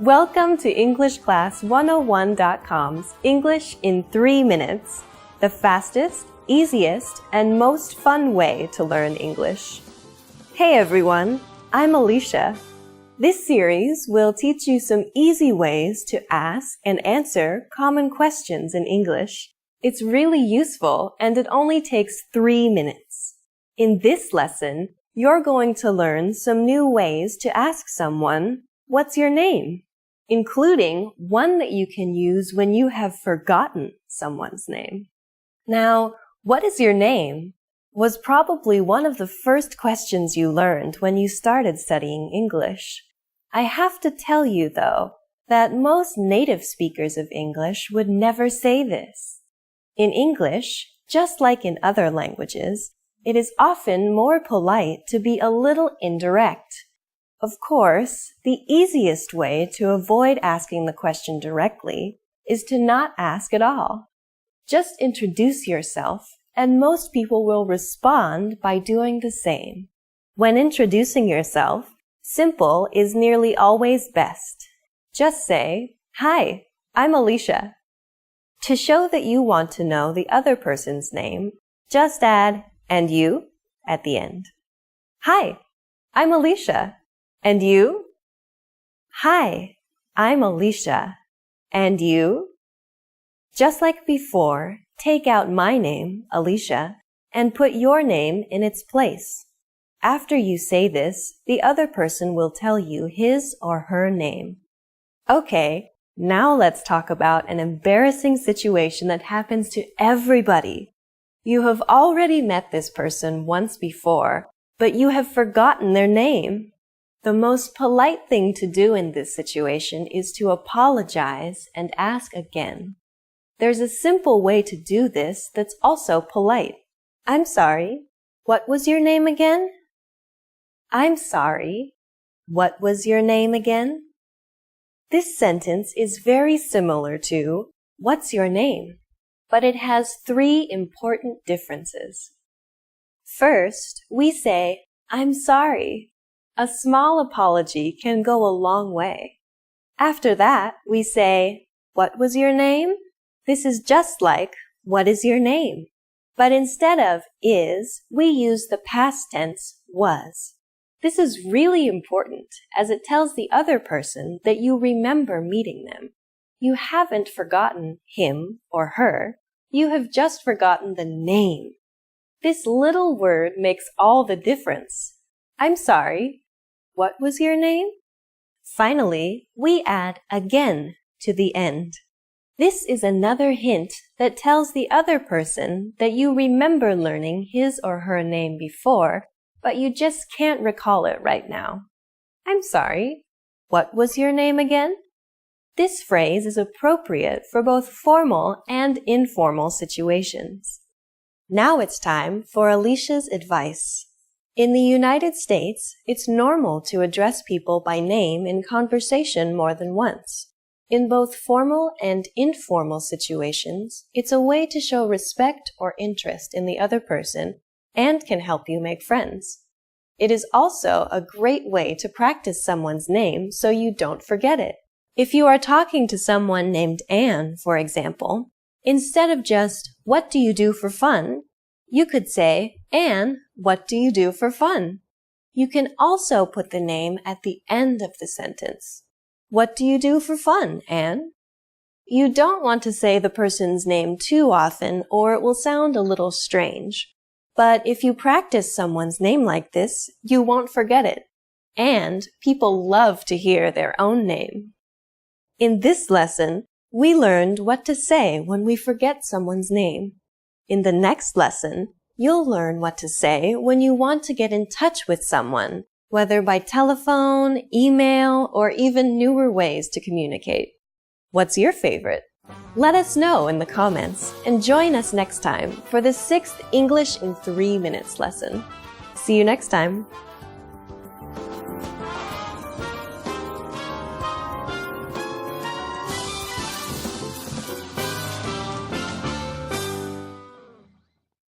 Welcome to EnglishClass101.com's English in 3 minutes, the fastest, easiest, and most fun way to learn English. Hey everyone, I'm Alicia. This series will teach you some easy ways to ask and answer common questions in English. It's really useful and it only takes 3 minutes. In this lesson, you're going to learn some new ways to ask someone, "What's your name?" including one that you can use when you have forgotten someone's name. Now, "What is your name?" was probably one of the first questions you learned when you started studying English. I have to tell you, though, that most native speakers of English would never say this. In English, just like in other languages, it is often more polite to be a little indirect. Of course, the easiest way to avoid asking the question directly is to not ask at all. Just introduce yourself, and most people will respond by doing the same. When introducing yourself, simple is nearly always best. Just say, "Hi, I'm Alicia." To show that you want to know the other person's name, just add "and you" at the end. "Hi, I'm Alicia. And you?" "Hi, I'm Alicia. And you?" Just like before, take out my name, Alicia, and put your name in its place. After you say this, the other person will tell you his or her name. Okay, now let's talk about an embarrassing situation that happens to everybody. You have already met this person once before, but you have forgotten their name. The most polite thing to do in this situation is to apologize and ask again. There's a simple way to do this that's also polite. "I'm sorry. What was your name again?" "I'm sorry. What was your name again?" This sentence is very similar to "What's your name?" but it has 3 important differences. First, we say, "I'm sorry." A small apology can go a long way. After that, we say, "What was your name?" This is just like, "What is your name?" But instead of is, we use the past tense was. This is really important as it tells the other person that you remember meeting them. You haven't forgotten him or her. You have just forgotten the name. This little word makes all the difference. "I'm sorry. What was your name?" Finally, we add again to the end. This is another hint that tells the other person that you remember learning his or her name before, but you just can't recall it right now. "I'm sorry. What was your name again?" This phrase is appropriate for both formal and informal situations. Now it's time for Alicia's advice. In the United States, it's normal to address people by name in conversation more than once. In both formal and informal situations, it's a way to show respect or interest in the other person and can help you make friends. It is also a great way to practice someone's name so you don't forget it. If you are talking to someone named Anne, for example, instead of just, "What do you do for fun?" you could say, "Anne, what do you do for fun?" You can also put the name at the end of the sentence. "What do you do for fun, Anne?" You don't want to say the person's name too often or it will sound a little strange. But if you practice someone's name like this, you won't forget it. And people love to hear their own name. In this lesson, we learned what to say when we forget someone's name. In the next lesson, you'll learn what to say when you want to get in touch with someone, whether by telephone, email, or even newer ways to communicate. What's your favorite? Let us know in the comments and join us next time for the 6th English in 3 minutes lesson. See you next time.